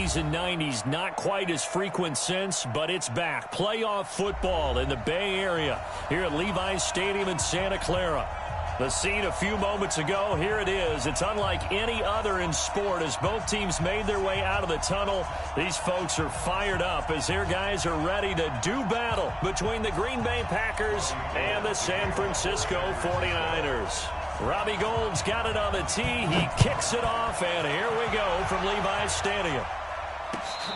80s and 90s, not quite as frequent since, but it's back. Playoff football in the Bay Area here at Levi's Stadium in Santa Clara. The scene a few moments ago, here it is. It's unlike any other in sport as both teams made their way out of the tunnel. These folks are fired up as their guys are ready to do battle between the Green Bay Packers and the San Francisco 49ers. Robbie Gould's got it on the tee. He kicks it off, and here we go from Levi's Stadium.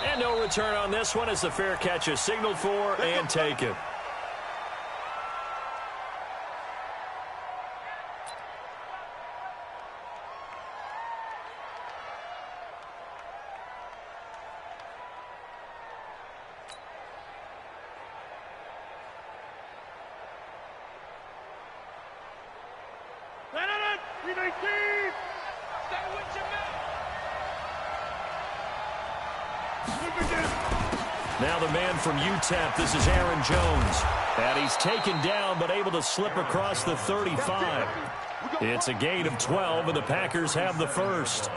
And no return on this one as the fair catch is signaled for and taken. Now the man from UTEP, this is Aaron Jones. And he's taken down but able to slip across the 35. It's a gain of 12, and the Packers have the first.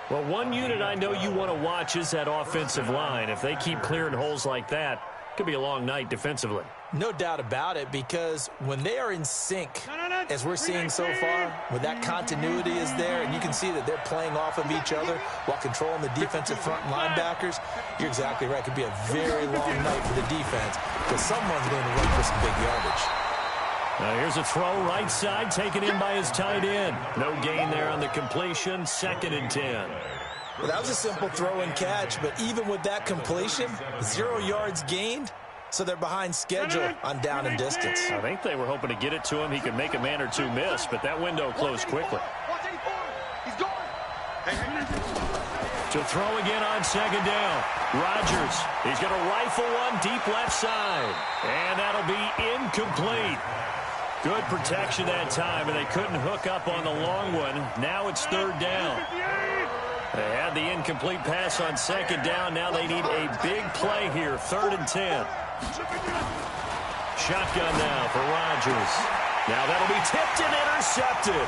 Well, one unit I know you want to watch is that offensive line. If they keep clearing holes like that, it could be a long night defensively. No doubt about it, because when they are in sync, as we're seeing so far, when that continuity is there, and you can see that they're playing off of each other while controlling the defensive front linebackers, you're exactly right. It could be a very long night for the defense, because someone's going to run for some big yardage. Now here's a throw right side, taken in by his tight end. No gain there on the completion, 2nd and 10. Well, that was a simple throw and catch, but even with that completion, 0 yards gained, so they're behind schedule on down and distance. I think they were hoping to get it to him. He could make a man or two miss, but that window closed quickly. To throw again on 2nd down. Rodgers, he's going to rifle one deep left side, and that'll be incomplete. Good protection that time, and they couldn't hook up on the long one. Now it's 3rd down. They had the incomplete pass on 2nd down. Now they need a big play here, 3rd and 10. Shotgun now for Rodgers. Now that'll be tipped and intercepted.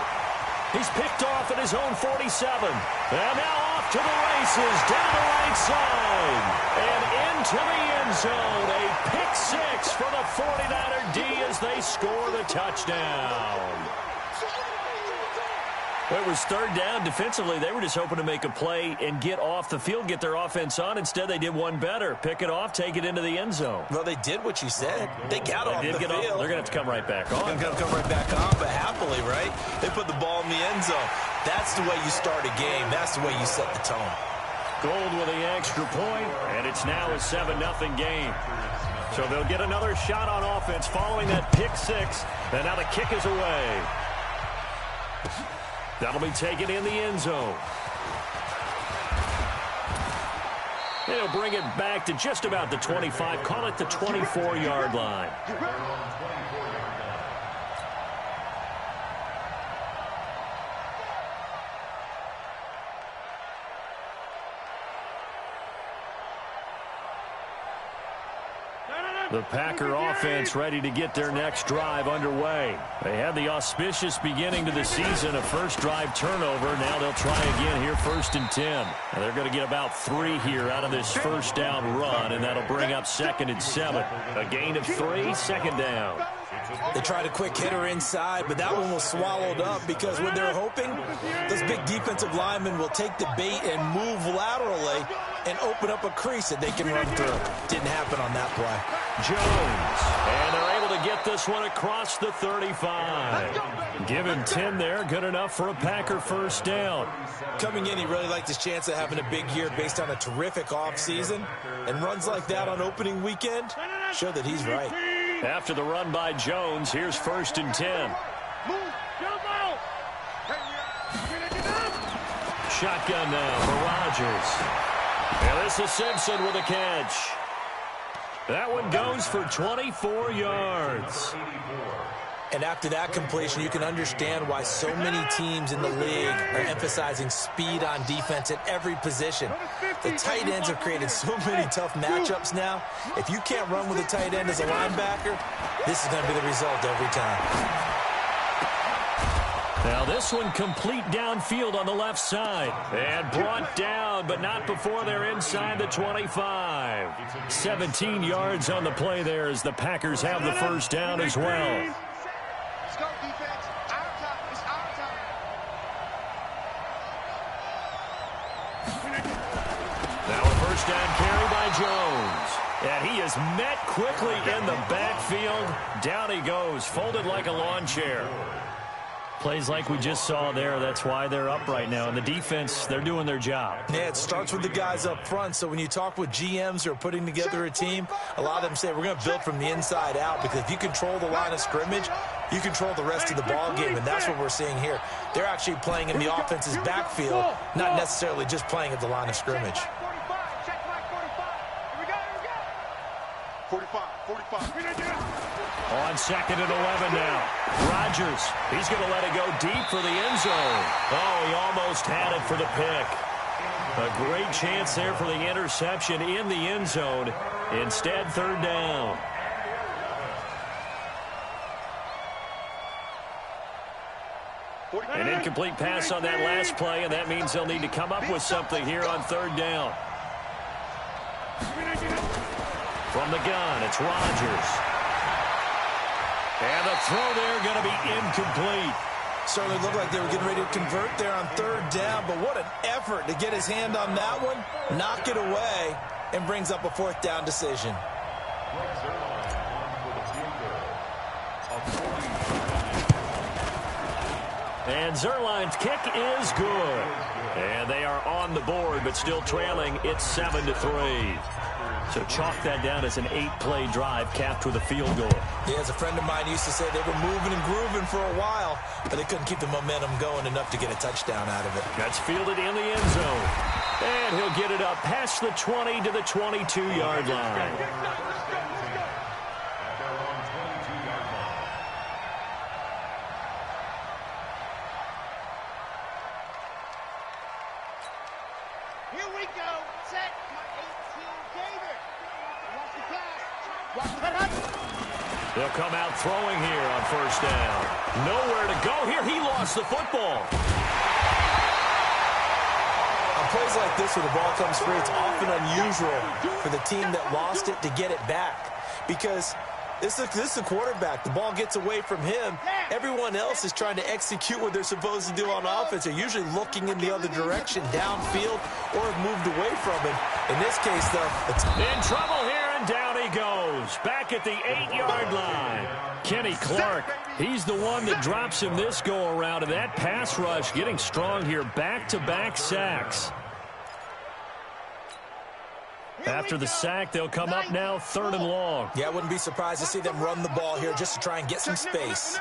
He's picked off at his own 47. And now off to the races, down the right side. And into the end zone. A pick 6 for the 49er D as they score the touchdown. It was 3rd down. Defensively, they were just hoping to make a play and get off the field, get their offense on. Instead, they did one better. Pick it off, take it into the end zone. Well, they did what you said. They got off the field. They're going to have to come right back on. They're going to come right back on, but happily, right? They put the ball in the end zone. That's the way you start a game. That's the way you set the tone. Gould with the extra point, and it's now a 7-0 game. So they'll get another shot on offense following that pick 6, and now the kick is away. That'll be taken in the end zone. They'll bring it back to just about the 25. Call it the 24-yard line. The Packer offense ready to get their next drive underway. They had the auspicious beginning to the season, a first drive turnover. Now they'll try again here, 1st and 10. And they're going to get about 3 here out of this first down run, and that'll bring up 2nd and 7. A gain of 3, 2nd down. They tried a quick hitter inside, but that one was swallowed up because when they're hoping, those big defensive linemen will take the bait and move laterally and open up a crease that they can run through. Didn't happen on that play. Jones, and they're able to get this one across the 35. Give him 10 there, good enough for a Packer first down. Coming in, he really liked his chance of having a big year based on a terrific offseason, and runs like that on opening weekend show that he's right. After the run by Jones, here's 1st and 10. Shotgun now for Rodgers. And this is Simpson with a catch. That one goes for 24 yards. And after that completion, you can understand why so many teams in the league are emphasizing speed on defense at every position. The tight ends have created so many tough matchups now. If you can't run with a tight end as a linebacker, this is going to be the result every time. Now this one complete downfield on the left side. And brought down, but not before they're inside the 25. 17 yards on the play there as the Packers have the first down as well. Let's go, defense. Our time. It's our time. Now a first down carry by Jones. And he is met quickly in the backfield. Down he goes, folded like a lawn chair. Plays like we just saw there. That's why they're up right now. And the defense, they're doing their job. Yeah, it starts with the guys up front. So when you talk with GMs who are putting together a team, a lot of them say we're going to build from the inside out, because if you control the line of scrimmage, you control the rest of the ball game, and that's what we're seeing here. They're actually playing in the offense's backfield, not necessarily just playing at the line of scrimmage. 45. On 2nd and 11 now. Rodgers, he's going to let it go deep for the end zone. Oh, he almost had it for the pick. A great chance there for the interception in the end zone. Instead, 3rd down. An incomplete pass on that last play, and that means they'll need to come up with something here on 3rd down. From the gun, it's Rodgers. And the throw there going to be incomplete. Certainly looked like they were getting ready to convert there on 3rd down, but what an effort to get his hand on that one, knock it away, and brings up a 4th down decision. And Zerline's kick is good. And they are on the board, but still trailing. It's 7-3. So chalk that down as an 8-play drive capped with a field goal. Yeah, as a friend of mine used to say, they were moving and grooving for a while, but they couldn't keep the momentum going enough to get a touchdown out of it. That's fielded in the end zone. And he'll get it up past the 20 to the 22-yard line. Here we go. Set. They'll come out throwing here on 1st down. Nowhere to go here. He lost the football. On plays like this where the ball comes free, it's often unusual for the team that lost it to get it back, because this is the quarterback. The ball gets away from him. Everyone else is trying to execute what they're supposed to do on offense. They're usually looking in the other direction, downfield, or have moved away from him. In this case, though, it's in trouble here. Down he goes, back at the 8-yard line. Kenny Clark, he's the one that drops him this go-around, and that pass rush getting strong here. Back-to-back sacks. After the sack, they'll come up now 3rd and long. Yeah, I wouldn't be surprised to see them run the ball here just to try and get some space.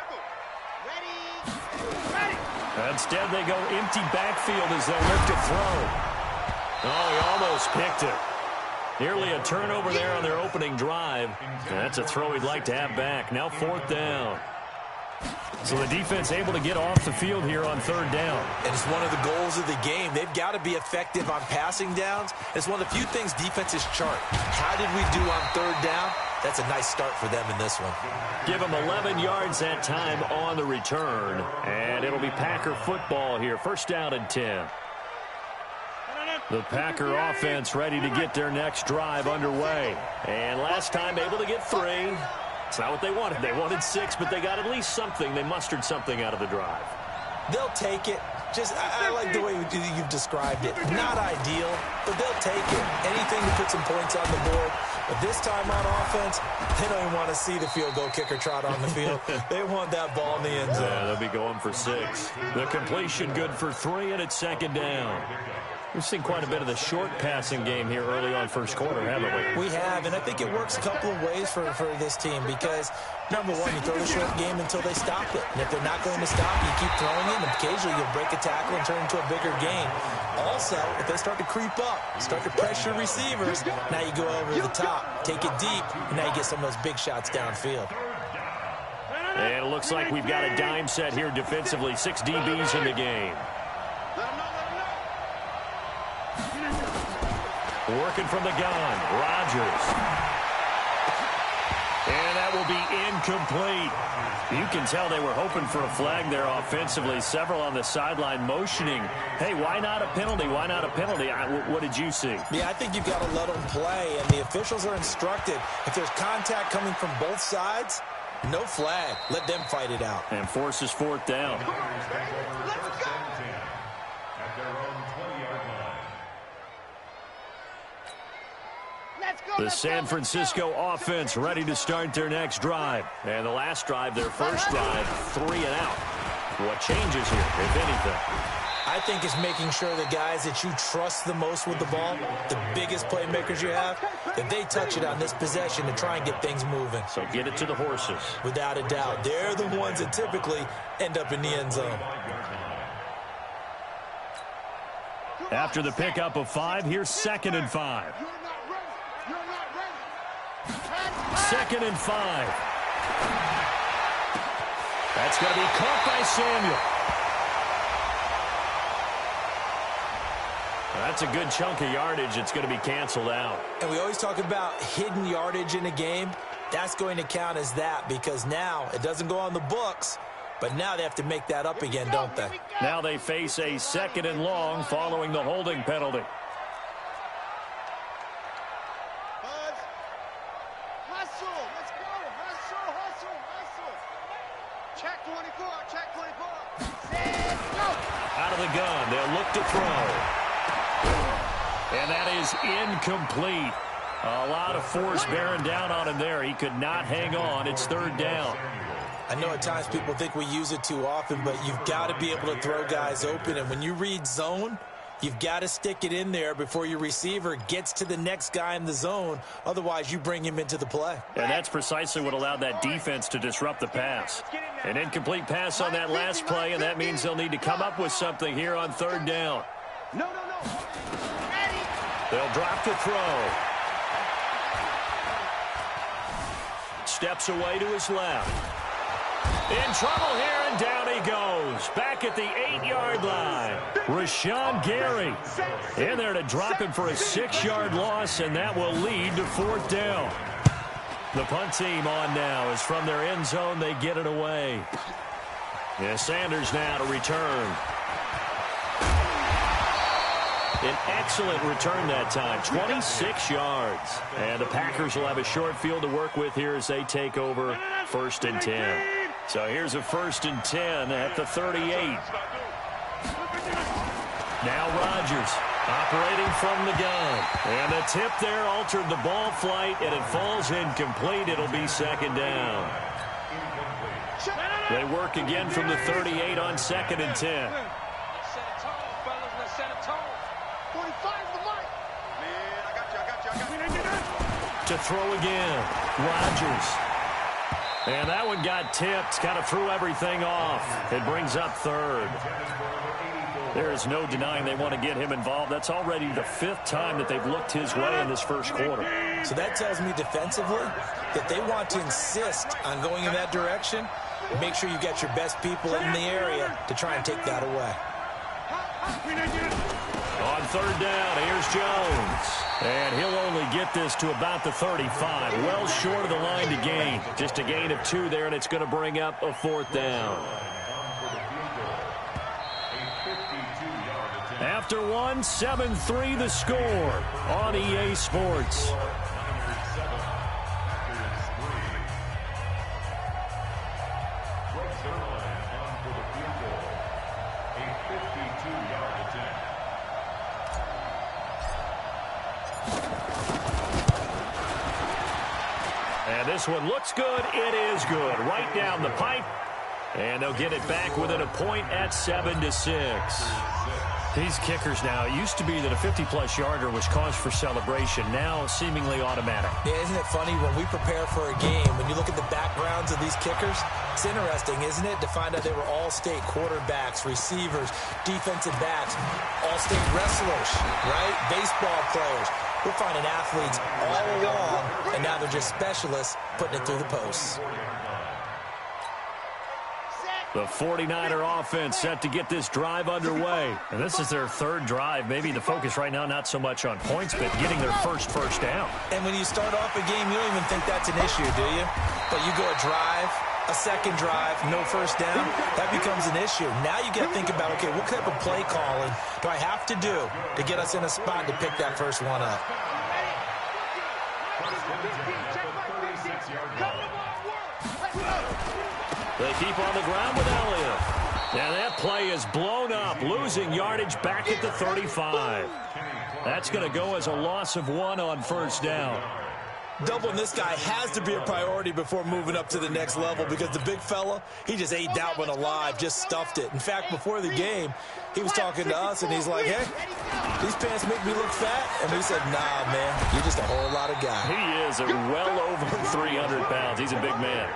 Instead, they go empty backfield as they'll look to throw. Oh, he almost picked it. Nearly a turnover there on their opening drive. That's a throw he'd like to have back. Now 4th down. So the defense able to get off the field here on 3rd down. And it's one of the goals of the game. They've got to be effective on passing downs. It's one of the few things defenses chart. How did we do on 3rd down? That's a nice start for them in this one. Give them 11 yards that time on the return. And it'll be Packer football here. 1st down and 10. The Packer offense ready to get their next drive underway. And last time able to get 3. It's not what they wanted. They wanted 6, but they got at least something. They mustered something out of the drive. They'll take it. I like the way you've described it. Not ideal, but they'll take it. Anything to put some points on the board. But this time on offense, they don't even want to see the field goal kicker trot on the field. They want that ball in the end zone. Yeah, they'll be going for 6. The completion good for 3, and it's 2nd down. We've seen quite a bit of the short passing game here early on 1st quarter, haven't we? We have, and I think it works a couple of ways for this team because, number one, you throw the short game until they stop it. And if they're not going to stop, you keep throwing it, and occasionally you'll break a tackle and turn into a bigger game. Also, if they start to creep up, start to pressure receivers, now you go over the top, take it deep, and now you get some of those big shots downfield. And it looks like we've got a dime set here defensively. 6 DBs in the game. Working from the gun, Rodgers. And that will be incomplete. You can tell they were hoping for a flag there offensively. Several on the sideline motioning, hey, why not a penalty? Why not a penalty? What did you see? Yeah, I think you've got to let them play, and the officials are instructed. If there's contact coming from both sides, no flag. Let them fight it out. And forces fourth down. Let's go. The San Francisco offense ready to start their next drive. And the last drive, their first drive, 3 and out. What changes here, if anything? I think it's making sure the guys that you trust the most with the ball, the biggest playmakers you have, that they touch it on this possession to try and get things moving. So get it to the horses. Without a doubt. They're the ones that typically end up in the end zone. After the pickup of 5, here's 2nd and 5. Second and 5. That's going to be caught by Samuel. That's a good chunk of yardage. It's going to be canceled out. And we always talk about hidden yardage in a game. That's going to count as that because now it doesn't go on the books, but now they have to make that up again, don't they? Now they face a 2nd and long following the holding penalty. Out of the gun, they'll look to throw. And that is incomplete. A lot of force bearing down on him there. He could not hang on. It's 3rd down. I know at times people think we use it too often, but you've got to be able to throw guys open. And when you read zone, you've got to stick it in there before your receiver gets to the next guy in the zone. Otherwise, you bring him into the play. And that's precisely what allowed that defense to disrupt the pass. An incomplete pass on that last play, and that means they'll need to come up with something here on 3rd down. No. They'll drop to throw. Steps away to his left. In trouble here, and down he goes. Back at the 8-yard line. Rashawn Gary in there to drop him for a 6-yard loss, and that will lead to 4th down. The punt team on now is from their end zone. They get it away. Yeah, Sanders now to return. An excellent return that time, 26 yards. And the Packers will have a short field to work with here as they take over 1st and 10. So here's a 1st and 10 at the 38. Now Rodgers operating from the gun. And the tip there altered the ball flight, and it falls incomplete. It'll be 2nd down. They work again from the 38 on 2nd and 10. To throw again, Rodgers. And that one got tipped, kind of threw everything off. It brings up 3rd. There is no denying they want to get him involved. That's already the 5th time that they've looked his way in this first quarter. So that tells me defensively that they want to insist on going in that direction. Make sure you get your best people in the area to try and take that away. On 3rd down, here's Jones. And he'll only get this to about the 35. Well short of the line to gain. Just a gain of 2 there, and it's going to bring up a 4th down. After 1, 7-3 the score on EA Sports. And this one looks good. It is good. Right down the pipe. And they'll get it back within a point at 7-6. These kickers now, it used to be that a 50-plus yarder was cause for celebration. Now seemingly automatic. Yeah, isn't it funny when we prepare for a game, when you look at the backgrounds of these kickers, it's interesting, isn't it, to find out they were all-state quarterbacks, receivers, defensive backs, all-state wrestlers, right? Baseball players. We're finding athletes all along, and now they're just specialists putting it through the posts. The 49er offense set to get this drive underway. And this is their third drive. Maybe the focus right now not so much on points, but getting their first down. And when you start off a game, you don't even think that's an issue, do you? But you go a drive, a second drive, no first down, that becomes an issue. Now you got to think about, okay, what type of play calling do I have to do to get us in a spot to pick that first one up? They keep on the ground with Elliott. And that play is blown up, losing yardage back at the 35. That's going to go as a loss of 1 on first down. Doubling this guy has to be a priority before moving up to the next level because the big fella, he just ate that one alive, just stuffed it. In fact, before the game, he was talking to us, and he's like, hey, these pants make me look fat. And we said, nah, man, you're just a whole lot of guy. He is well over 300 pounds. He's a big man.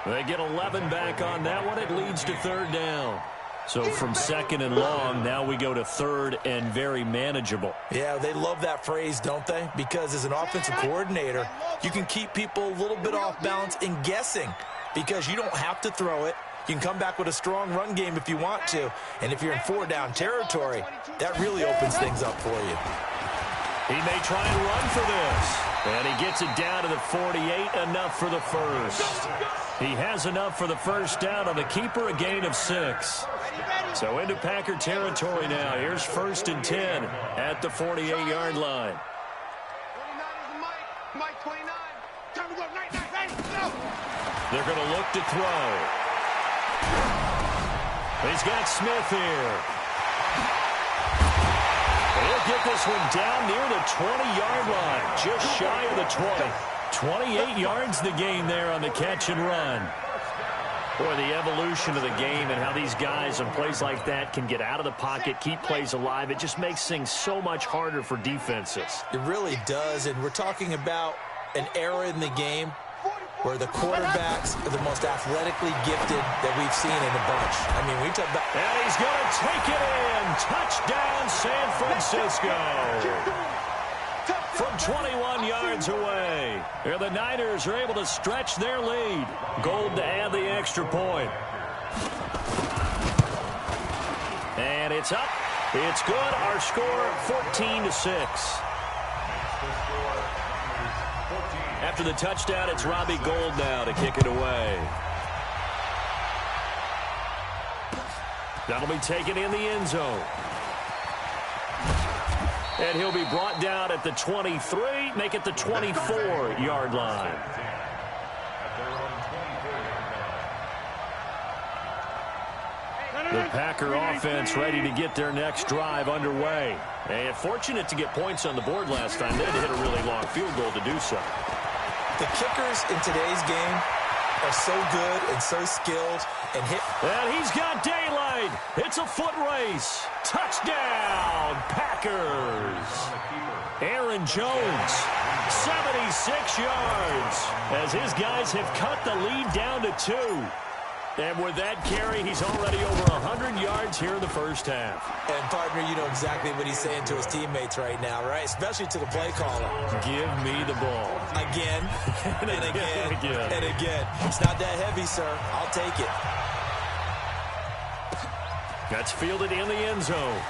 They get 11 back on that one. It leads to third down. So from second and long, now we go to third and very manageable. Yeah, they love that phrase, don't they? Because as an offensive coordinator, you can keep people a little bit off balance and guessing because you don't have to throw it. You can come back with a strong run game if you want to. And if you're in 4-down territory, that really opens things up for you. He may try and run for this. And he gets it down to the 48, enough for the first. He has enough for the first down on the keeper, a gain of 6. So into Packer territory now. Here's 1st and 10 at the 48-yard line. They're going to look to throw. He's got Smith here. He'll get this one down near the 20-yard line, just shy of the 20. 28 yards the gain there on the catch and run. Boy, the evolution of the game and how these guys on plays like that can get out of the pocket, keep plays alive, it just makes things so much harder for defenses. It really does, and we're talking about an era in the game where the quarterbacks are the most athletically gifted that we've seen in a bunch. I mean, we talk about... And he's going to take it in. Touchdown, San Francisco. From 21 yards away. Here the Niners are able to stretch their lead. Gold to add the extra point. And it's up. It's good. Our score, 14-6. After the touchdown, it's Robbie Gould now to kick it away. That'll be taken in the end zone. And he'll be brought down at the 23, make it the 24-yard line. The Packer offense ready to get their next drive underway. And fortunate to get points on the board last time. They had to hit a really long field goal to do so. The kickers in today's game are so good and so skilled and hit. And he's got daylight. It's a foot race. Touchdown, Packers. Aaron Jones, 76 yards, as his guys have cut the lead down to 2. And with that carry, he's already over 100 yards here in the first half. And, partner, you know exactly what he's saying to his teammates right now, right? Especially to the play caller. Give me the ball. Again, and again, and again. It's not that heavy, sir. I'll take it. That's fielded in the end zone.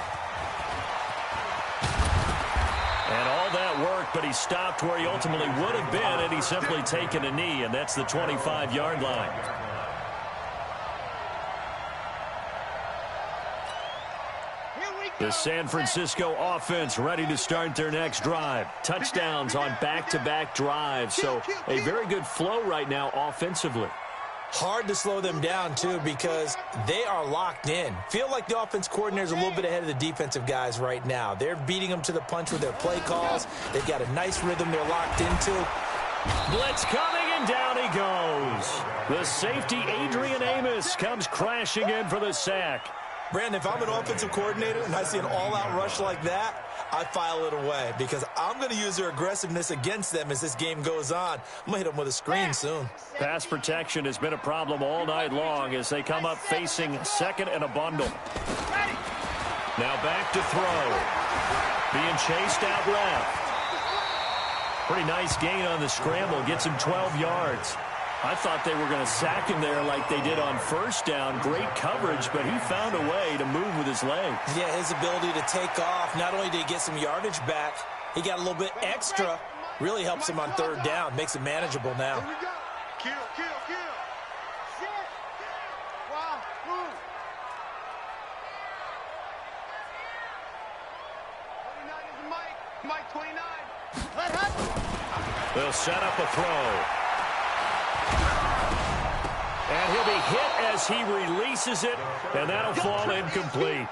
And all that work, but he stopped where he ultimately would have been, and he's simply taken a knee, and that's the 25-yard line. The San Francisco offense ready to start their next drive. Touchdowns on back-to-back drives, so a very good flow right now offensively. Hard to slow them down, too, because they are locked in. Feel like the offense coordinator is a little bit ahead of the defensive guys right now. They're beating them to the punch with their play calls. They've got a nice rhythm they're locked into. Blitz coming, and down he goes. The safety, Adrian Amos, comes crashing in for the sack. Brandon, if I'm an offensive coordinator and I see an all-out rush like that, I file it away because I'm going to use their aggressiveness against them as this game goes on. I'm going to hit them with a screen soon. Pass protection has been a problem all night long as they come up facing second and a bundle. Now back to throw. Being chased out left. Pretty nice gain on the scramble. Gets him 12 yards. I thought they were going to sack him there like they did on first down. Great coverage, but he found a way to move with his legs. Yeah, his ability to take off, not only did he get some yardage back, he got a little bit extra. Really helps him on third down, makes it manageable now. Here we go. Kill, kill, kill. Shit. Wow, move. 29 is Mike. Mike 29. Let happen. They'll set up a throw. And he'll be hit as he releases it, and that'll fall incomplete.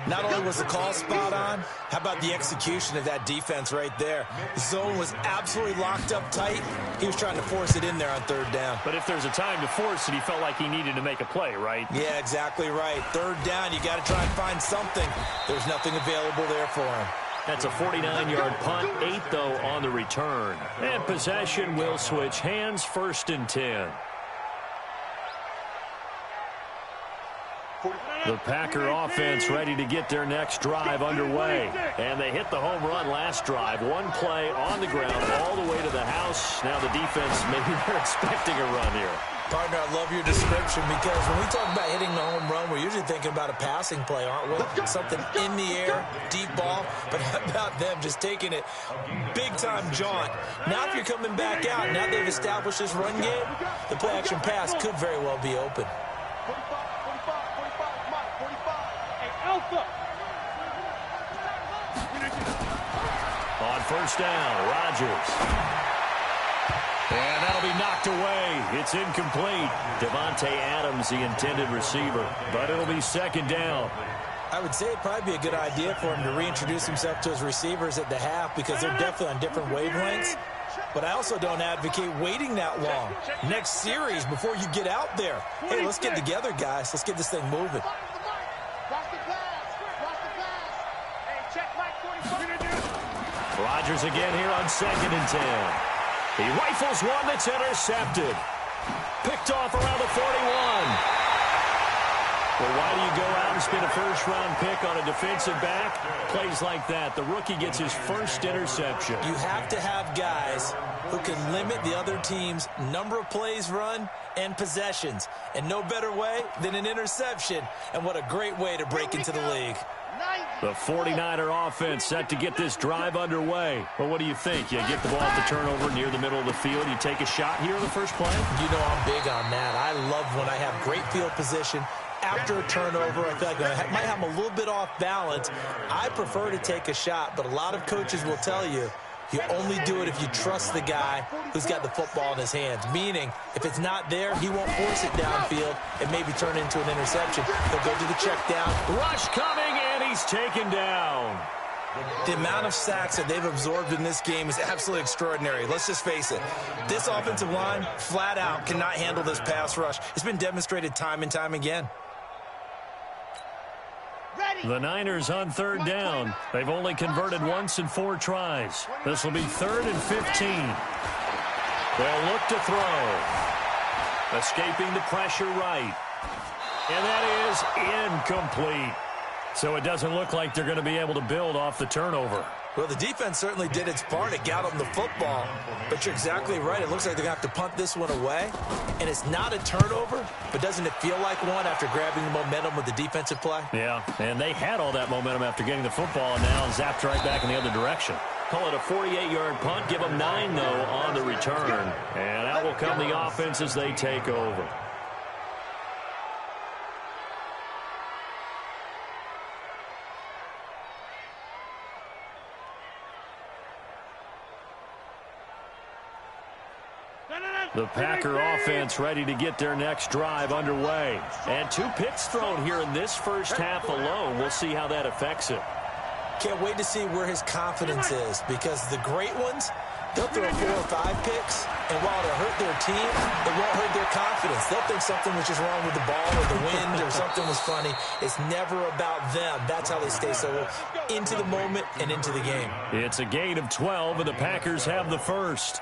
Not only was the call spot on, how about the execution of that defense right there? The zone was absolutely locked up tight. He was trying to force it in there on third down. But if there's a time to force it, he felt like he needed to make a play, right? Yeah, exactly right. Third down, you got to try and find something. There's nothing available there for him. That's a 49-yard punt, 8, though, on the return. And possession will switch hands, 1st and 10. The Packer offense ready to get their next drive underway. And they hit the home run last drive. One play on the ground all the way to the house. Now the defense, maybe they're expecting a run here. Partner, I love your description because when we talk about hitting the home run, we're usually thinking about a passing play, aren't we? Something in the air, deep ball. But how about them just taking it big-time jaunt? Now if you're coming back out, now they've established this run game, the play-action pass could very well be open. 45, Mike, 45. Hey, Alpha. On first down, Rodgers. And that'll be knocked away. It's incomplete. Devontae Adams, the intended receiver. But it'll be 2nd down. I would say it'd probably be a good idea for him to reintroduce himself to his receivers at the half because they're definitely on different wavelengths. But I also don't advocate waiting that long. Next series, before you get out there. Hey, let's get together, guys. Let's get this thing moving. Watch the pass. Watch the pass. Hey, check Mike 45. Rodgers again here on 2nd and 10. He rifles one that's intercepted. Picked off around the 41. Well, why do you go out and spend a first-round pick on a defensive back? Plays like that. The rookie gets his first interception. You have to have guys who can limit the other team's number of plays run and possessions. And no better way than an interception. And what a great way to break into the league. The 49er offense set to get this drive underway. Well, what do you think? You get the ball at the turnover near the middle of the field. You take a shot here in the first play? You know I'm big on that. I love when I have great field position. After a turnover, I feel like I might have them a little bit off balance. I prefer to take a shot, but a lot of coaches will tell you, you only do it if you trust the guy who's got the football in his hands. Meaning, if it's not there, he won't force it downfield and maybe turn into an interception. He'll go to the check down. Rush coming, and he's taken down. The amount of sacks that they've absorbed in this game is absolutely extraordinary. Let's just face it. This offensive line, flat out, cannot handle this pass rush. It's been demonstrated time and time again. The Niners on 3rd down. They've only converted once in 4 tries. This will be 3rd and 15. They'll look to throw. Escaping the pressure right. And that is incomplete. So it doesn't look like they're going to be able to build off the turnover. Well, the defense certainly did its part. It got them the football. But you're exactly right. It looks like they're going to have to punt this one away. And it's not a turnover, but doesn't it feel like one after grabbing the momentum with the defensive play? Yeah, and they had all that momentum after getting the football and now zapped right back in the other direction. Call it a 48-yard punt. Give them 9, though, on the return. And out will come the offense as they take over. The Packer offense ready to get their next drive underway. And 2 picks thrown here in this first half alone. We'll see how that affects it. Can't wait to see where his confidence is because the great ones, they'll throw 4 or 5 picks, and while it'll hurt their team, it won't hurt their confidence. They'll think something was just wrong with the ball or the wind or something was funny. It's never about them. That's how they stay so into the moment and into the game. It's a gain of 12, and the Packers have the first.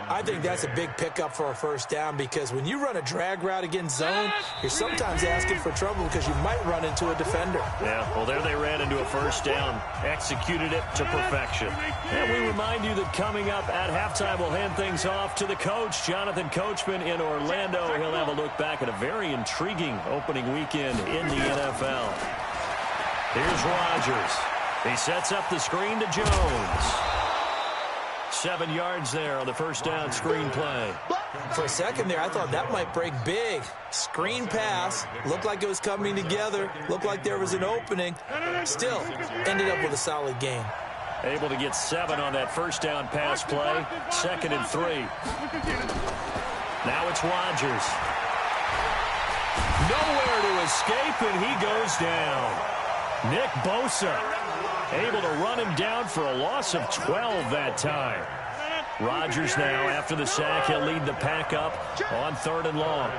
I think that's a big pickup for a first down because when you run a drag route against zone, you're sometimes asking for trouble because you might run into a defender. Yeah, well, there they ran into a first down, executed it to perfection. And we remind you that coming up at halftime, we'll hand things off to the coach, Jonathan Coachman in Orlando. He'll have a look back at a very intriguing opening weekend in the NFL. Here's Rodgers. He sets up the screen to Jones. 7 yards there on the first down screen play. For a second there, I thought that might break big. Screen pass. Looked like it was coming together. Looked like there was an opening. Still, ended up with a solid gain. Able to get 7 on that first down pass play. 2nd and 3. Now it's Rodgers. Nowhere to escape, and he goes down. Nick Bosa able to run him down for a loss of 12 that time. Rodgers now, after the sack, he'll lead the pack up on 3rd and long.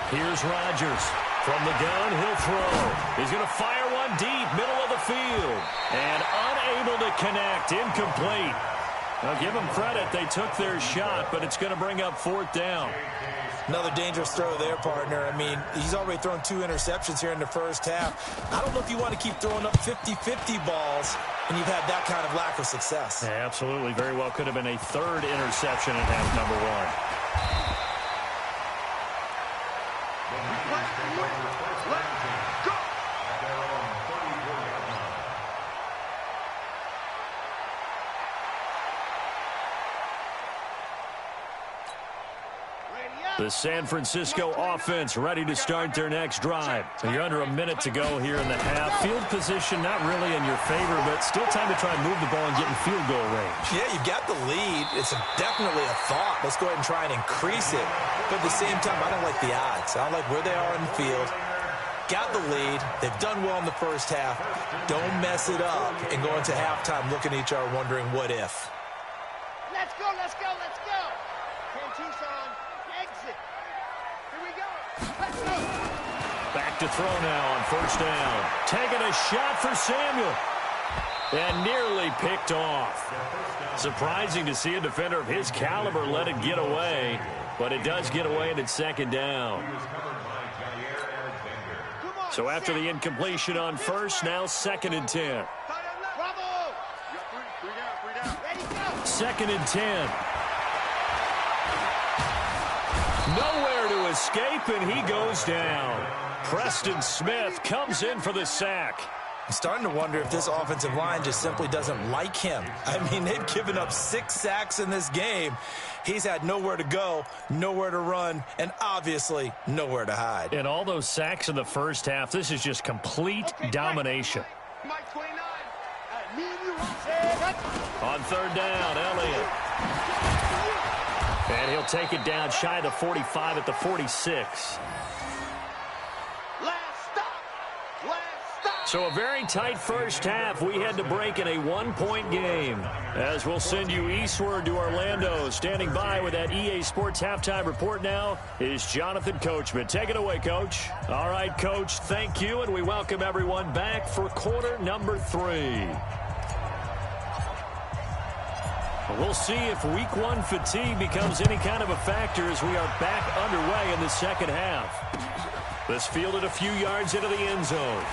Here's Rodgers. From the gun, he'll throw. He's going to fire one deep, middle of the field. And unable to connect, incomplete. Now, give them credit. They took their shot, but it's going to bring up 4th down. Another dangerous throw there, partner. I mean, he's already thrown 2 interceptions here in the first half. I don't know if you want to keep throwing up 50-50 balls, and you've had that kind of lack of success. Yeah, absolutely. Very well could have been a 3rd interception in half number 1. The San Francisco offense ready to start their next drive. So you're under a minute to go here in the half. Field position not really in your favor, but still time to try and move the ball and get in field goal range. Yeah, you've got the lead. It's definitely a thought. Let's go ahead and try and increase it. But at the same time, I don't like the odds. I don't like where they are in the field. Got the lead. They've done well in the first half. Don't mess it up and go into halftime looking at each other wondering what if. Let's go, let's go, let's go. Ken Tucson, exit. Here we go. Let's go. Back to throw now on 1st down. Taking a shot for Samuel. And nearly picked off. Surprising to see a defender of his caliber let it get away. But it does get away and it's 2nd down. So after the incompletion on 1st, now 2nd and 10. Bravo. 2nd and 10. Nowhere to escape, and he goes down. Preston Smith comes in for the sack. I'm starting to wonder if this offensive line just simply doesn't like him. I mean, they've given up 6 sacks in this game. He's had nowhere to go, nowhere to run, and obviously nowhere to hide. And all those sacks in the first half, this is just complete domination. Mike 29. Me and you. On 3rd down, Elliott. And he'll take it down shy of the 45 at the 46. So a very tight first half. We had to break in a 1-point game. As we'll send you eastward to Orlando. Standing by with that EA Sports halftime report now is Jonathan Coachman. Take it away, Coach. All right, Coach, thank you, and we welcome everyone back for quarter number 3. We'll see if week 1 fatigue becomes any kind of a factor as we are back underway in the second half. This fielded a few yards into the end zone.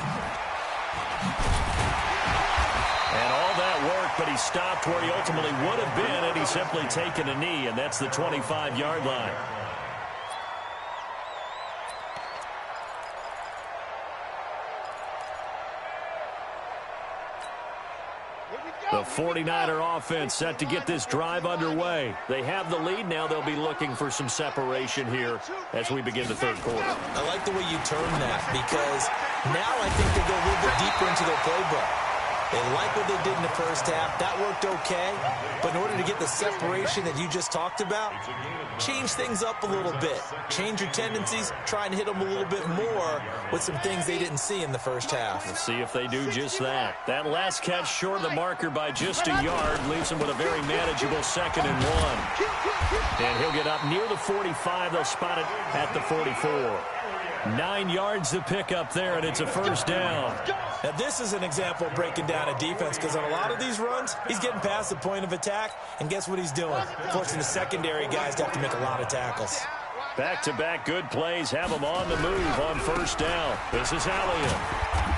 And all that work, but he stopped where he ultimately would have been had he simply taken a knee, and that's the 25-yard line. The 49er offense set to get this drive underway. They have the lead now. They'll be looking for some separation here as we begin the 3rd quarter. I like the way you turn that because now I think they go a little bit deeper into their playbook. They like what they did in the first half. That worked okay. But in order to get the separation that you just talked about, change things up a little bit. Change your tendencies. Try and hit them a little bit more with some things they didn't see in the first half. We'll see if they do just that. That last catch short of the marker by just a yard leaves him with a very manageable 2nd and 1. And he'll get up near the 45. They'll spot it at the 44. 9 yards to pick up there, and it's a first down. Now, this is an example of breaking down a defense, because on a lot of these runs, he's getting past the point of attack, and guess what he's doing? Forcing the secondary guys to have to make a lot of tackles. Back-to-back good plays have him on the move on first down. This is Elliott.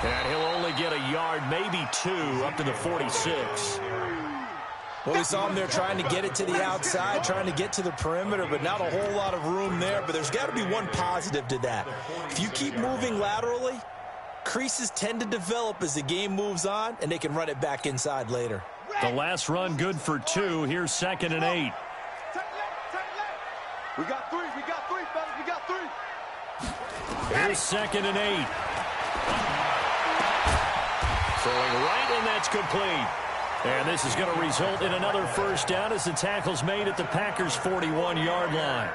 And he'll only get a yard, maybe 2, up to the 46. Well, we saw him there trying to get it to the outside, trying to get to the perimeter, but not a whole lot of room there. But there's got to be one positive to that. If you keep moving laterally, creases tend to develop as the game moves on, and they can run it back inside later. The last run good for 2. Here's 2nd and 8. We got 3, fellas, we got 3. Here's 2nd and 8. Throwing right, and that's complete. And this is going to result in another first down as the tackle's made at the Packers' 41-yard line.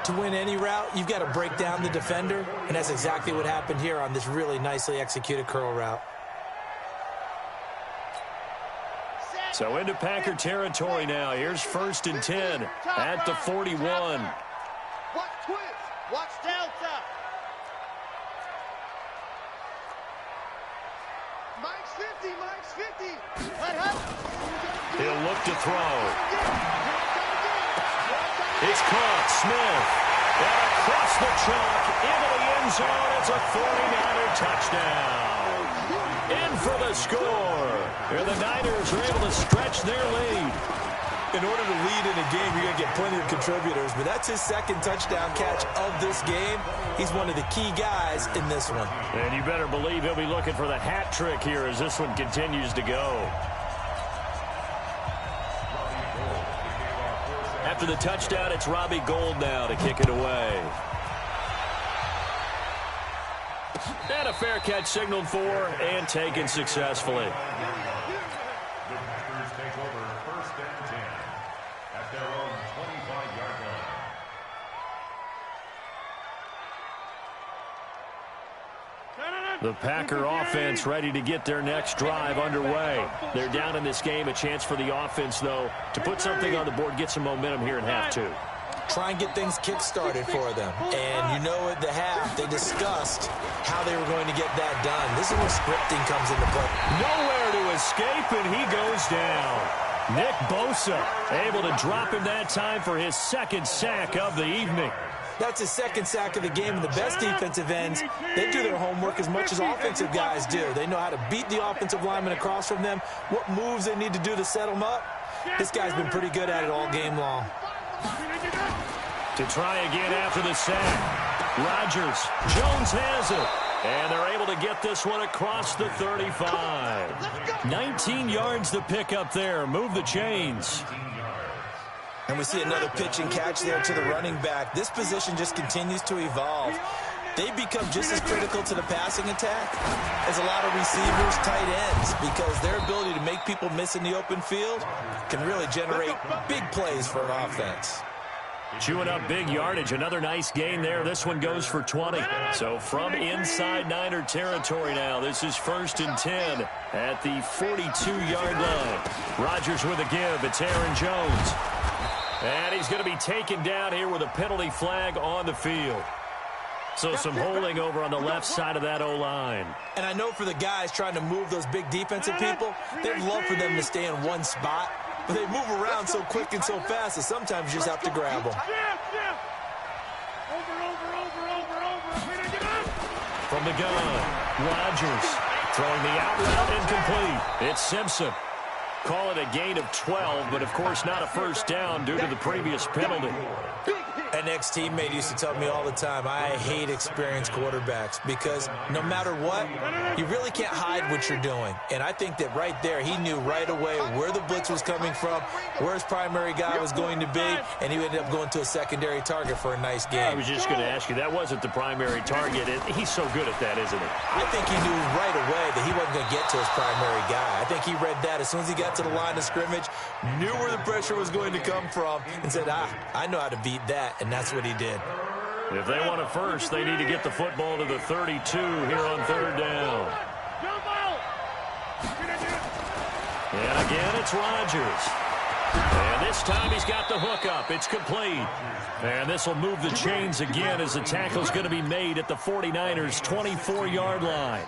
To win any route, you've got to break down the defender, and that's exactly what happened here on this really nicely executed curl route. So into Packer territory now. Here's 1st and 10 at the 41. Watch twist. Watch delta. Mike's 50. Mike's 50. Let help. He'll look to throw. It's caught. Smith. And across the chalk into the end zone. It's a 49er touchdown. In for the score. And the Niners are able to stretch their lead. In order to lead in a game, you're going to get plenty of contributors, but that's his 2nd touchdown catch of this game. He's one of the key guys in this one. And you better believe he'll be looking for the hat trick here as this one continues to go. After the touchdown, it's Robbie Gould now to kick it away. And a fair catch signaled for and taken successfully. The Packers take over 1st and 10 at their own 25-yard line. The Packer offense ready to get their next drive underway. They're down in this game. A chance for the offense, though, to put something on the board, get some momentum here in half 2. Try and get things kick-started for them. And you know at the half, they discussed how they were going to get that done. This is where scripting comes into play. Nowhere to escape, and he goes down. Nick Bosa able to drop him that time for his 2nd sack of the evening. That's his 2nd sack of the game, and the best defensive ends, they do their homework as much as offensive guys do. They know how to beat the offensive lineman across from them, what moves they need to do to set them up. This guy's been pretty good at it all game long. To try again after the sack. Rodgers. Jones has it. And they're able to get this one across the 35. 19 yards to pick up there. Move the chains. And we see another pitch and catch there to the running back. This position just continues to evolve. They become just as critical to the passing attack as a lot of receivers, tight ends, because their ability to make people miss in the open field can really generate big plays for an offense. Chewing up big yardage. Another nice gain there. This one goes for 20. So from inside Niner territory now, this is 1st and 10 at the 42-yard line. Rodgers with a give. It's Aaron Jones. And he's going to be taken down here with a penalty flag on the field. So some holding over on the left side of that O-line. And I know for the guys trying to move those big defensive people, they'd love for them to stay in one spot. But they move around so quick and so fast that sometimes you just have to grab them. From the gun, Rodgers throwing the out route incomplete. It's Simpson. Call it a gain of 12, but of course not a first down due to the previous penalty. An ex-teammate used to tell me all the time, I hate experienced quarterbacks because no matter what, you really can't hide what you're doing. And I think that right there, he knew right away where the blitz was coming from, where his primary guy was going to be, and he ended up going to a secondary target for a nice game. I was just going to ask you, that wasn't the primary target. He's so good at that, isn't he? I think he knew right away that he wasn't going to get to his primary guy. I think he read that as soon as he got to the line of scrimmage, knew where the pressure was going to come from, and said, I know how to beat that. And that's what he did. If they want a first, they need to get the football to the 32 here on 3rd down. And again, it's Rodgers. And this time he's got the hook up. It's complete. And this will move the chains again as the tackle's going to be made at the 49ers' 24-yard line.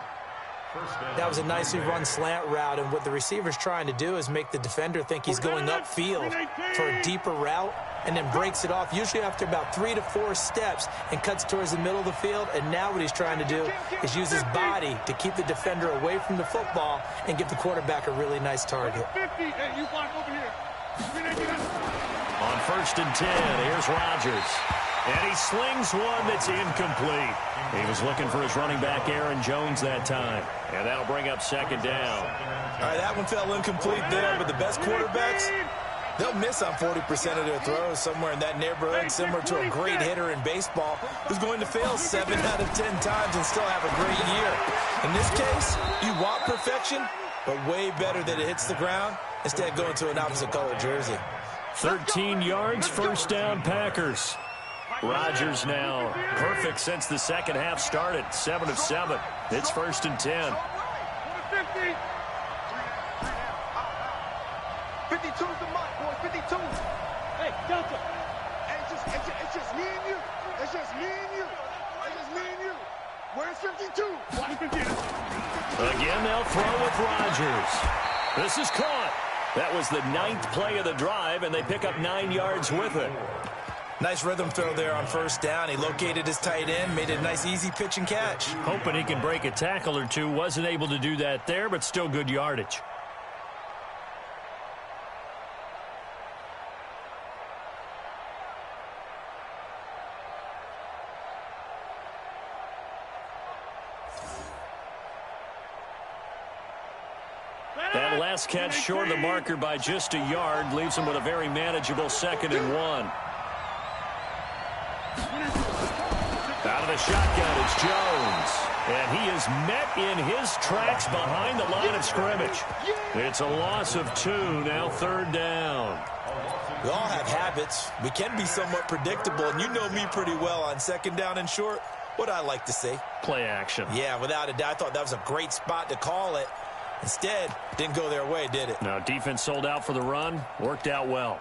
That was a nicely run slant route, and what the receiver's trying to do is make the defender think he's going upfield for a deeper route, and then breaks it off, usually after about 3 to 4 steps, and cuts towards the middle of the field. And now what he's trying to do is use his body to keep the defender away from the football and give the quarterback a really nice target. On 1st and 10, here's Rodgers. And he slings one that's incomplete. He was looking for his running back, Aaron Jones, that time. And that'll bring up 2nd down. All right, that one fell incomplete there, but the best quarterbacks, they'll miss on 40% of their throws, somewhere in that neighborhood, similar to a great hitter in baseball who's going to fail 7 out of 10 times and still have a great year. In this case, you want perfection, but way better that it hits the ground instead of going to an opposite color jersey. 13 yards, 1st down, Packers. Rodgers now perfect since the second half started. 7 of 7. It's 1st and 10. 52's the mark, boys. 52. Hey, Delta. Hey, it's just me and you. It's just me and you. It's just me and you. Where's 52? Again, they'll throw with Rodgers. This is caught. That was the 9th play of the drive, and they pick up 9 yards with it. Nice rhythm throw there on 1st down. He located his tight end, made it a nice easy pitch and catch. Hoping he can break a tackle or two. Wasn't able to do that there, but still good yardage. That last catch short of the marker by just a yard leaves him with a very manageable 2nd and 1. Out of the shotgun, it's Jones. And he is met in his tracks behind the line of scrimmage. It's a loss of 2, now 3rd down. We all have habits. We can be somewhat predictable, and you know me pretty well on 2nd down and short. What I like to say? Play action. Yeah, without a doubt. I thought that was a great spot to call it. Instead, didn't go their way, did it? No, defense sold out for the run. Worked out well.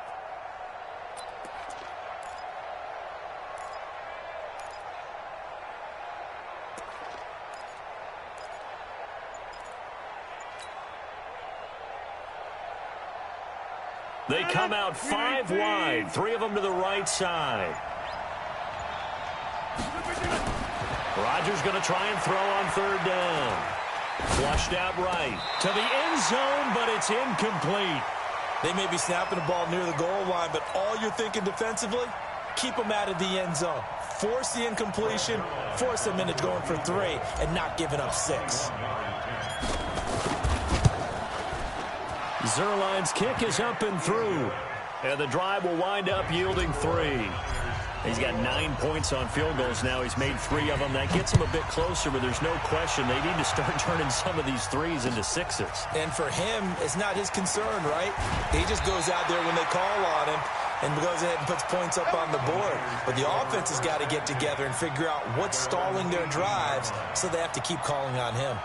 They come out 5 wide, 3 of them to the right side. Rodgers going to try and throw on 3rd down. Flushed out right to the end zone, but it's incomplete. They may be snapping the ball near the goal line, but all you're thinking defensively, keep them out of the end zone. Force the incompletion, force them into going for 3, and not giving up 6. Zerline's kick is up and through. And the drive will wind up yielding 3. He's got 9 points on field goals now. He's made 3 of them. That gets him a bit closer, but there's no question they need to start turning some of these 3s into 6s. And for him, it's not his concern, right? He just goes out there when they call on him and goes ahead and puts points up on the board. But the offense has got to get together and figure out what's stalling their drives, so they have to keep calling on him.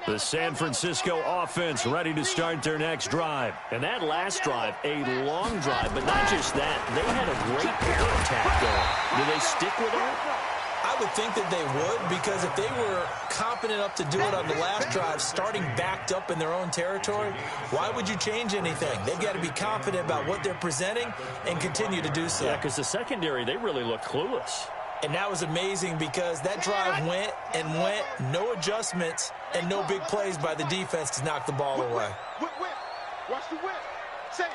The San Francisco offense ready to start their next drive. And that last drive, a long drive, but not just that. They had a great air attack going. Do they stick with that? I would think that they would, because if they were competent enough to do it on the last drive, starting backed up in their own territory, why would you change anything? They've got to be confident about what they're presenting and continue to do so. Yeah, because the secondary, they really look clueless. And that was amazing because that drive went and went, no adjustments, and no big plays by the defense to knock the ball away. Whip. Watch the whip. Safe.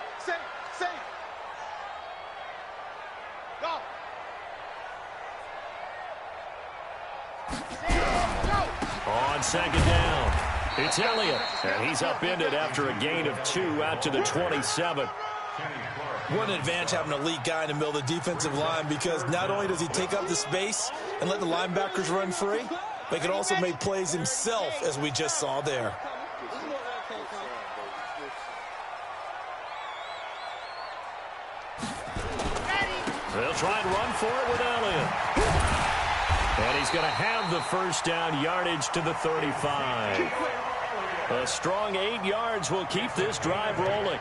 Go. On 2nd down, it's Elliott. And he's upended after a gain of 2 out to the 27. What an advantage having an elite guy in the middle of the defensive line, because not only does he take up the space and let the linebackers run free, but he can also make plays himself, as we just saw there. They'll try and run for it with Elliott. And he's going to have the first down, yardage to the 35. A strong 8 yards will keep this drive rolling.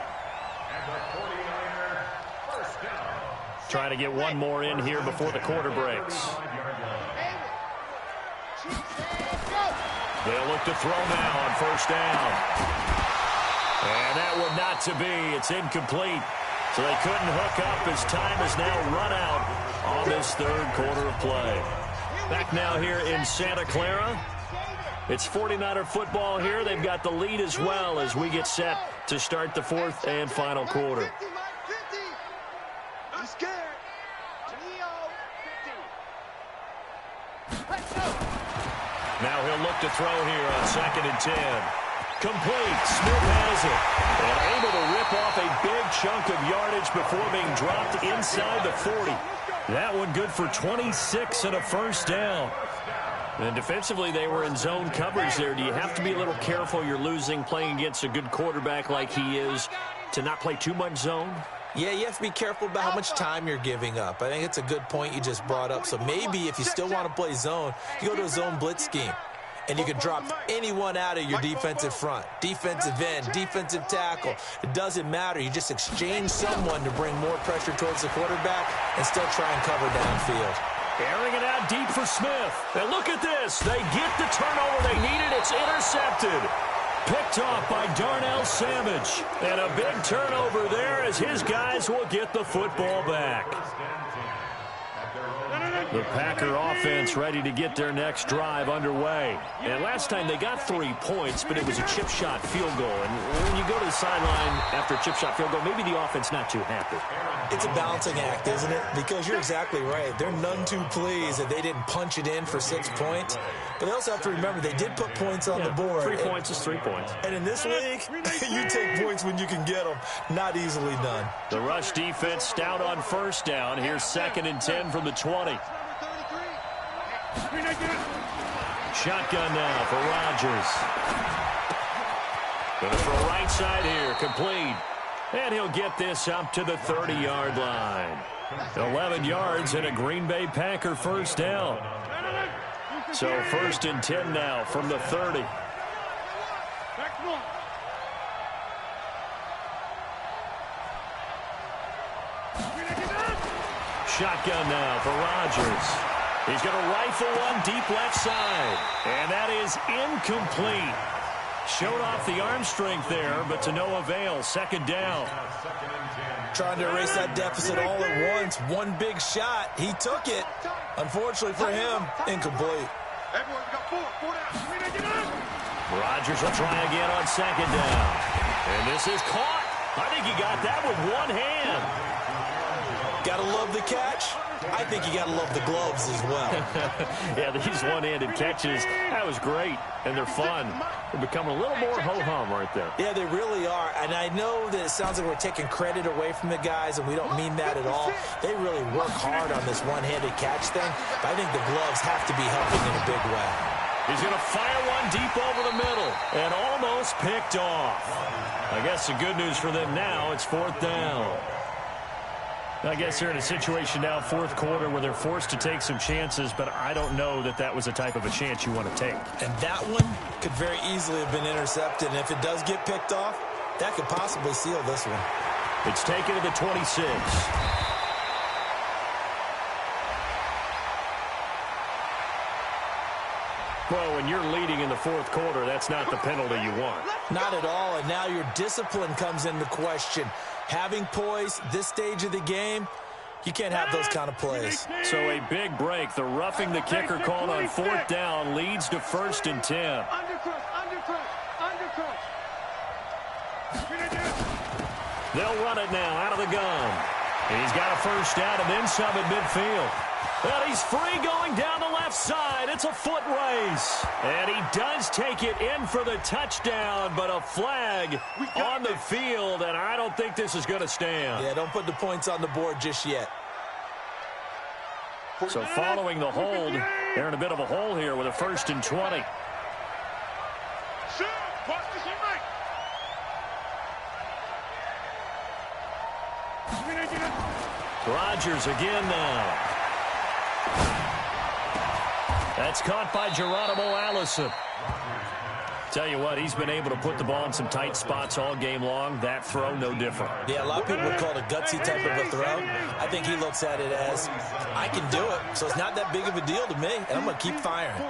Trying to get one more in here before the quarter breaks. They'll look to throw now on first down. And that one not to be. It's incomplete. So they couldn't hook up as time is now run out on this third quarter of play. Back now here in Santa Clara. It's 49er football here. They've got the lead as well as we get set to start the fourth and final quarter. I'm scared. Now he'll look to throw here on 2nd and 10. Complete. Smith has it. And able to rip off a big chunk of yardage before being dropped inside the 40. That one good for 26 and a first down. And defensively, they were in zone coverage there. Do you have to be a little careful? You're losing playing against a good quarterback like he is to not play too much zone? Yeah, you have to be careful about how much time you're giving up. I think it's a good point you just brought up. So maybe if you still want to play zone, you go to a zone blitz scheme. And you can drop anyone out of your defensive front. Defensive end, defensive tackle. It doesn't matter. You just exchange someone to bring more pressure towards the quarterback and still try and cover downfield. Airing it out deep for Smith. And look at this. They get the turnover they needed. It's intercepted. Picked off by Darnell Savage. And a big turnover there as his guys will get the football back. The Packer offense ready to get their next drive underway. And last time they got 3 points, but it was a chip shot field goal. And when you go to the sideline after a chip shot field goal, maybe the offense not too happy. It's a balancing act, isn't it? Because you're exactly right. They're none too pleased that they didn't punch it in for 6 points. But they also have to remember they did put points on the board. 3 points is 3 points. And in this league, you take points when you can get them. Not easily done. The rush defense stout on first down. Here's 2nd and 10 from the 20. Shotgun now for Rodgers. Going to throw right side here. Complete. And he'll get this up to the 30-yard line. 11 yards and a Green Bay Packer first down. So 1st and 10 now from the 30. Shotgun now for Rodgers. He's going to rifle one deep left side. And that is incomplete. Showed off the arm strength there, but to no avail. 2nd down. Trying to erase that deficit all at once. One big shot. He took it. Unfortunately for him, incomplete. Rodgers will try again on 2nd down. And this is caught. I think he got that with one hand. Gotta love the catch. I think you gotta love the gloves as well. Yeah, these one-handed catches, that was great, and they're fun. They're becoming a little more ho-hum right there. Yeah, they really are, and I know that it sounds like we're taking credit away from the guys, and we don't mean that at all. They really work hard on this one-handed catch thing, but I think the gloves have to be helping in a big way. He's going to fire one deep over the middle, and almost picked off. I guess the good news for them now, it's 4th down. I guess they're in a situation now, 4th quarter, where they're forced to take some chances, but I don't know that that was the type of a chance you want to take. And that one could very easily have been intercepted, and if it does get picked off, that could possibly seal this one. It's taken to the 26. Well, when you're leading in the 4th quarter, that's not the penalty you want. Not at all, and now your discipline comes into question. Having poise, this stage of the game, you can't have those kind of plays. So a big break. The roughing the kicker called on 4th down leads to 1st and 10. They'll run it now out of the gun. He's got a first down and then some at midfield. And he's free going down the left side. It's a foot race. And he does take it in for the touchdown, but a flag on the field, and I don't think this is going to stand. Yeah, don't put the points on the board just yet. So following the hold, they're in a bit of a hole here with a 1st and 20. Rodgers again now. That's caught by Geronimo Allison. Tell you what, he's been able to put the ball in some tight spots all game long. That throw, no different. Yeah, a lot of people would call it a gutsy type of a throw. I think he looks at it as, I can do it, so it's not that big of a deal to me, and I'm going to keep firing.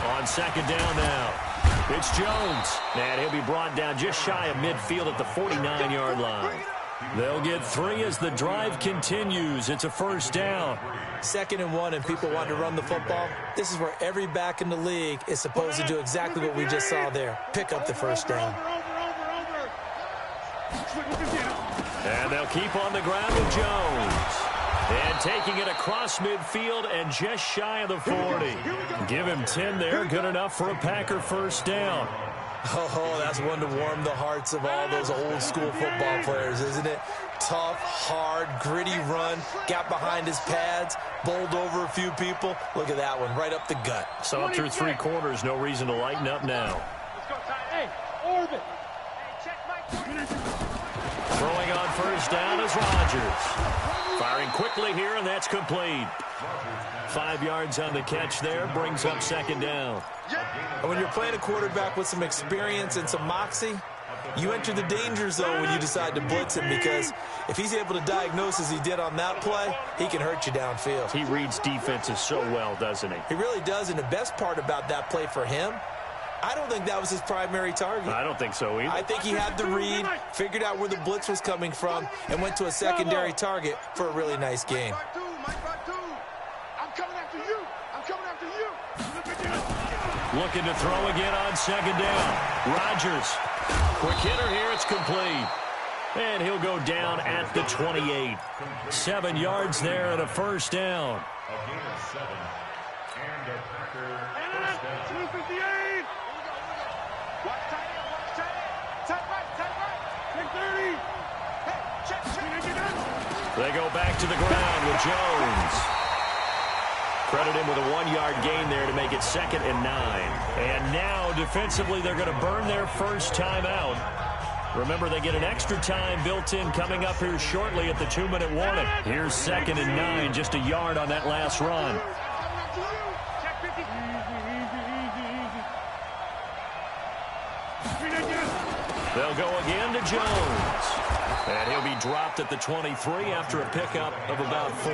On second down now, it's Jones. And he'll be brought down just shy of midfield at the 49-yard line. They'll get 3 as the drive continues. It's a first down. 2nd and 1, and people want to run the football. This is where every back in the league is supposed to do exactly what we just saw there. Pick up the first down. And they'll keep on the ground with Jones. And taking it across midfield and just shy of the 40. Give him 10 there. Good enough for a Packer first down. Oh, that's one to warm the hearts of all those old-school football players, isn't it? Tough, hard, gritty run. Got behind his pads. Bowled over a few people. Look at that one, right up the gut. Saw through 3 quarters. No reason to lighten up now. Hey, Orbit. Throwing on first down is Rodgers. Firing quickly here, and that's complete. 5 yards on the catch there, brings up second down. And when you're playing a quarterback with some experience and some moxie, you enter the danger zone when you decide to blitz him, because if he's able to diagnose as he did on that play, he can hurt you downfield. He reads defenses so well, doesn't he? He really does, and the best part about that play for him, I don't think that was his primary target. I don't think so either. I think he had the read, figured out where the blitz was coming from, and went to a secondary target for a really nice game. I'm coming after you. I'm coming after you. Looking to throw again on second down. Rodgers. Quick hitter here. It's complete. And he'll go down at the 28. 7 yards there and a first down. A gain of 7. And a Packer first down. 258. Watch tight end. Watch tight end. Tight right. Tight right. Check 30. Hey, check. They go back to the ground with Jones. Credit him with a 1-yard gain there to make it 2nd and 9. And now, defensively, they're going to burn their first time out. Remember, they get an extra time built in coming up here shortly at the 2-minute warning. Here's 2nd and 9, just a yard on that last run. They'll go again to Jones. And he'll be dropped at the 23 after a pickup of about 4.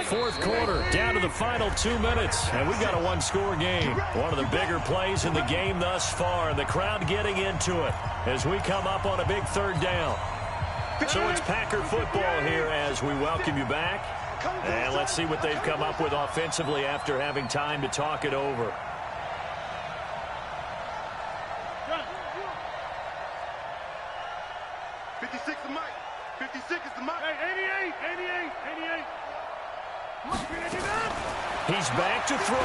Fourth quarter, down to the final 2 minutes, and we've got a 1-score game. One of the bigger plays in the game thus far, and the crowd getting into it as we come up on a big 3rd down. So it's Packer football here as we welcome you back. And let's see what they've come up with offensively after having time to talk it over. He's back to throw.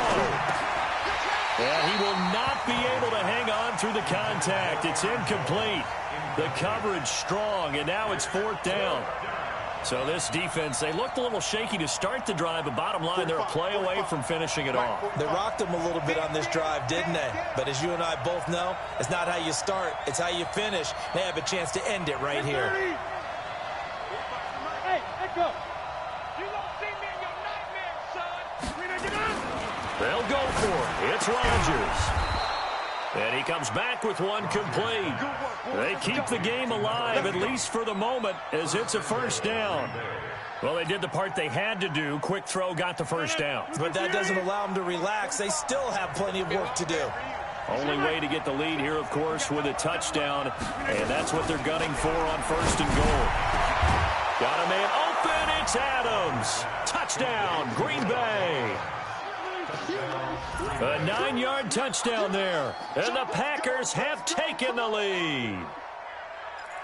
And he will not be able to hang on through the contact. It's incomplete. The coverage strong, and now it's 4th down. So this defense, they looked a little shaky to start the drive, but bottom line, they're a play away from finishing it off. They rocked them a little bit on this drive, didn't they? But as you and I both know, it's not how you start, it's how you finish. They have a chance to end it right here. Hey, let go. You don't see me in your nightmares, son. They'll go for it. It's Rodgers. And he comes back with one complete. They keep the game alive, at least for the moment, as it's a first down. Well, they did the part they had to do. Quick throw got the first down. But that doesn't allow them to relax. They still have plenty of work to do. Only way to get the lead here, of course, with a touchdown. And that's what they're gunning for on 1st and goal. Got a man open. It's Adams. Touchdown, Green Bay. A 9-yard touchdown there, and the Packers have taken the lead.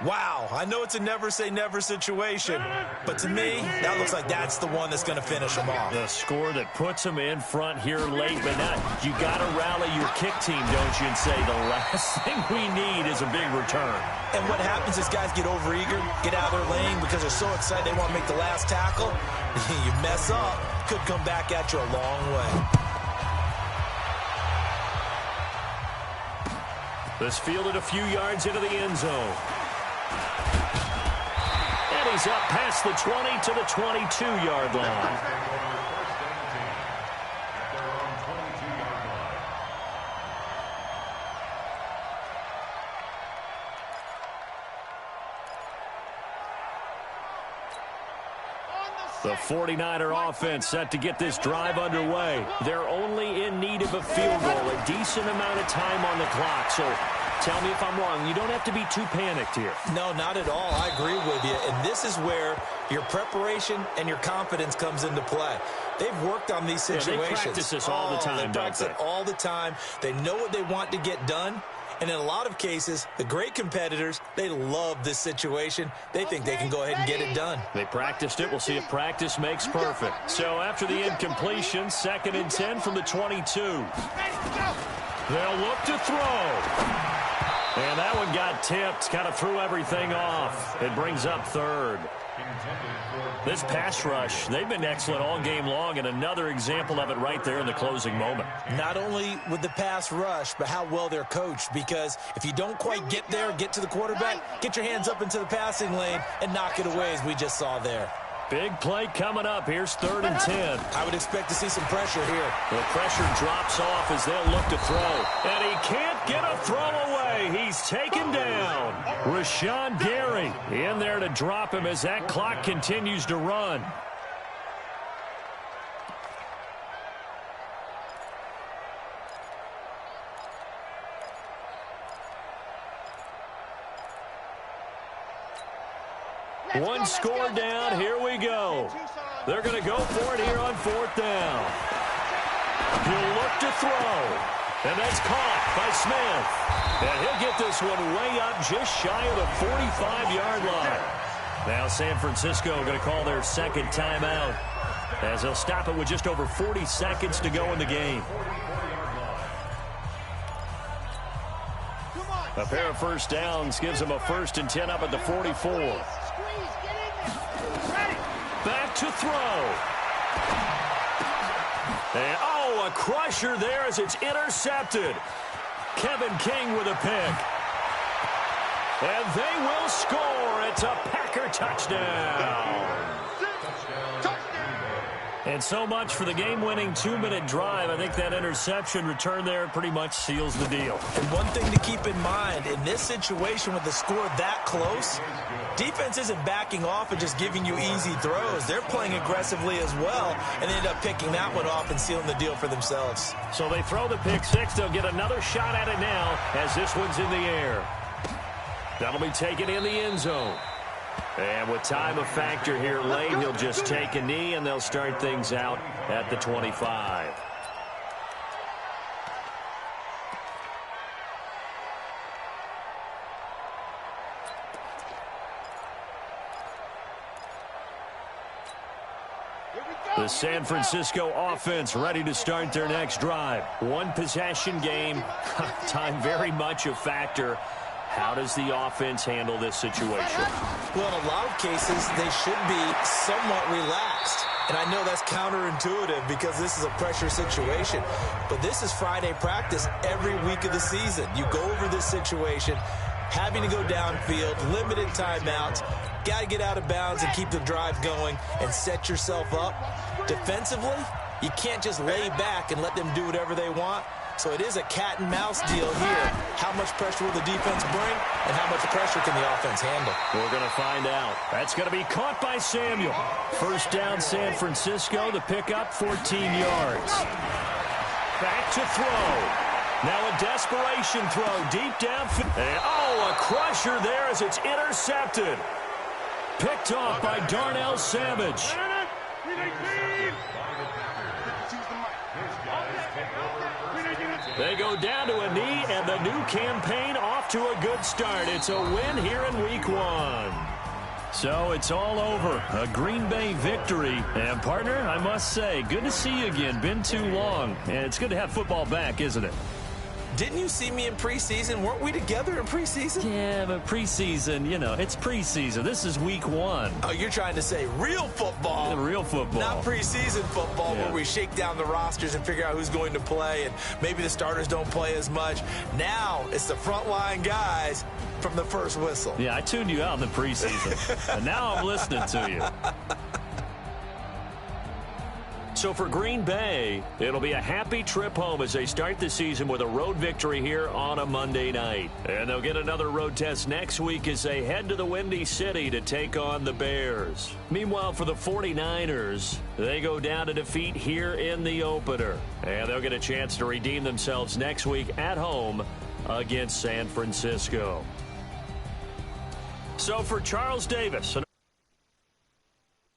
Wow, I know it's a never-say-never situation, but to me, that looks like that's the one that's going to finish them off. The score that puts them in front here late, but now you got to rally your kick team, don't you, and say the last thing we need is a big return. And what happens is guys get overeager, get out of their lane because they're so excited they want to make the last tackle. You mess up, could come back at you a long way. This fielded a few yards into the end zone. And he's up past the 20 to the 22-yard line. The 49er offense set to get this drive underway. They're only in need of a field goal, a decent amount of time on the clock. So tell me if I'm wrong. You don't have to be too panicked here. No, not at all. I agree with you. And this is where your preparation and your confidence comes into play. They've worked on these situations. Yeah, they practice this all the time, they practice it all the time. They know what they want to get done. And in a lot of cases, the great competitors, they love this situation. They think they can go ahead and get it done. They practiced it. We'll see if practice makes perfect. So after the incompletion, 2nd and 10 from the 22. They'll look to throw. And that one got tipped, kind of threw everything off. It brings up 3rd. This pass rush, they've been excellent all game long, and another example of it right there in the closing moment. Not only with the pass rush, but how well they're coached, because if you don't quite get there, get to the quarterback, get your hands up into the passing lane and knock it away, as we just saw there. Big play coming up. Here's 3rd and 10. I would expect to see some pressure here. The pressure drops off as they'll look to throw. And he can't get a throw away. He's taken down. Rashawn Gary in there to drop him as that clock continues to run. One score down. Here we go. They're going to go for it here on 4th down. He'll look to throw. And that's caught by Smith. And he'll get this one way up just shy of the 45-yard line. Now San Francisco going to call their 2nd timeout as they'll stop it with just over 40 seconds to go in the game. A pair of first downs gives them a 1st and 10 up at the 44. Back to throw. And, a crusher there as it's intercepted. Kevin King with a pick. And they will score. It's a Packer touchdown. And so much for the game-winning 2-minute drive. I think that interception return there pretty much seals the deal. And one thing to keep in mind, in this situation with the score that close, defense isn't backing off and just giving you easy throws. They're playing aggressively as well, and they end up picking that one off and sealing the deal for themselves. So they throw the pick six. They'll get another shot at it now as this one's in the air. That'll be taken in the end zone. And with time a factor here late, he'll just take a knee, and they'll start things out at the 25. The San Francisco offense ready to start their next drive. One possession game, time very much a factor. How does the offense handle this situation? Well, in a lot of cases, they should be somewhat relaxed. And I know that's counterintuitive because this is a pressure situation. But this is Friday practice every week of the season. You go over this situation, having to go downfield, limited timeouts, got to get out of bounds and keep the drive going and set yourself up. Defensively, you can't just lay back and let them do whatever they want. So it is a cat and mouse deal here. How much pressure will the defense bring, and how much pressure can the offense handle? We're going to find out. That's going to be caught by Samuel. First down, San Francisco. The pickup, 14 yards. Back to throw. Now a desperation throw deep downfield. A crusher there as it's intercepted. Picked off by Darnell Savage. They go down to a knee, and the The new campaign off to a good start. It's a win here in Week 1. So it's all over. A Green Bay victory. And, partner, I must say, good to see you again. Been too long. And it's good to have football back, isn't it? Didn't you see me in preseason? Weren't we together in preseason? Yeah, but preseason, you know, it's preseason. This is Week 1. Oh, you're trying to say real football. Yeah, real football. Not preseason football Yeah. where we shake down the rosters and figure out who's going to play, and maybe the starters don't play as much. Now it's the frontline guys from the first whistle. Yeah, I tuned you out in the preseason. And now I'm listening to you. So for Green Bay, it'll be a happy trip home as they start the season with a road victory here on a Monday night. And they'll get another road test next week as they head to the Windy City to take on the Bears. Meanwhile, for the 49ers, they go down to defeat here in the opener. And they'll get a chance to redeem themselves next week at home against San Francisco. So for Charles Davis...